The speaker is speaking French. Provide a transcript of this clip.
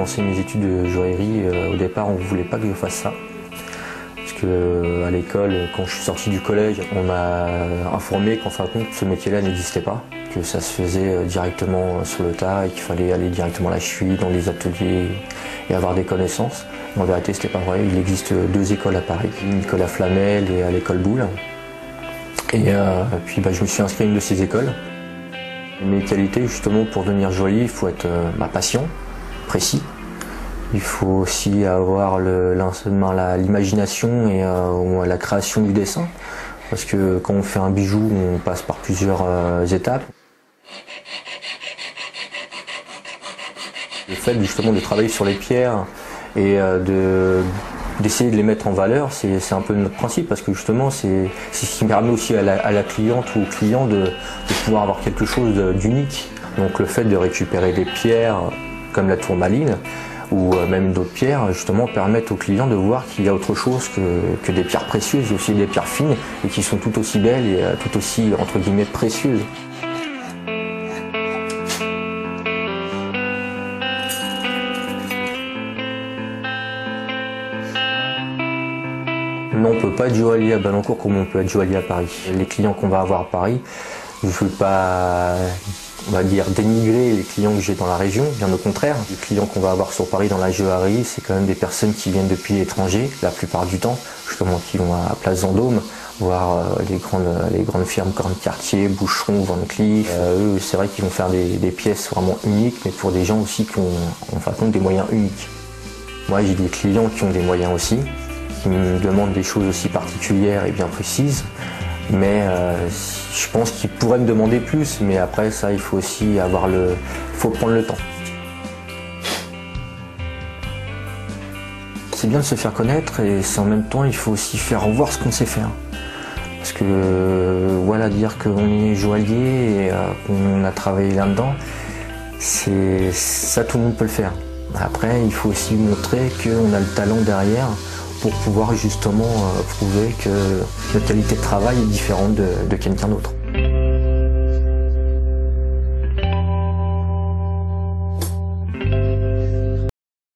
commencé mes études de joaillerie, au départ on ne voulait pas que je fasse ça. Parce que à l'école, quand je suis sorti du collège, on m'a informé qu'en fin de compte ce métier-là n'existait pas, que ça se faisait directement sur le tas et qu'il fallait aller directement à la cheville dans les ateliers et avoir des connaissances. En vérité, c'était pas vrai. Il existe 2 écoles à Paris, Nicolas Flamel et à l'école Boulle. Et puis je me suis inscrit à une de ces écoles. Mes qualités, justement, pour devenir joaillier, il faut être patient, précis. Il faut aussi avoir l'imagination et la création du dessin. Parce que quand on fait un bijou, on passe par plusieurs étapes. Le fait justement de travailler sur les pierres et d'essayer de les mettre en valeur, c'est un peu notre principe, parce que justement c'est ce qui permet aussi à la cliente ou au client de pouvoir avoir quelque chose d'unique. Donc le fait de récupérer des pierres comme la tourmaline ou même d'autres pierres, justement permettent au client de voir qu'il y a autre chose que des pierres précieuses, il y a aussi des pierres fines et qui sont tout aussi belles et tout aussi entre guillemets précieuses. Non, on ne peut pas être joaillier à Balancourt comme on peut être joaillier à Paris. Les clients qu'on va avoir à Paris, je ne veux pas, on va dire, dénigrer les clients que j'ai dans la région, bien au contraire. Les clients qu'on va avoir sur Paris dans la joaillerie, c'est quand même des personnes qui viennent depuis l'étranger, la plupart du temps, justement qui vont à Place Vendôme, voir les grandes firmes comme Cartier, Boucheron, Van Cleef. Eux, c'est vrai qu'ils vont faire des pièces vraiment uniques, mais pour des gens aussi qui ont en fin de compte des moyens uniques. Moi, j'ai des clients qui ont des moyens aussi, qui me demandent des choses aussi particulières et bien précises, mais je pense qu'ils pourraient me demander plus, mais après ça il faut aussi faut prendre le temps. C'est bien de se faire connaître et en même temps il faut aussi faire voir ce qu'on sait faire. Parce que voilà, dire qu'on est joaillier et qu'on a travaillé là-dedans, ça tout le monde peut le faire. Après il faut aussi montrer qu'on a le talent derrière pour pouvoir justement prouver que notre qualité de travail est différente de quelqu'un d'autre.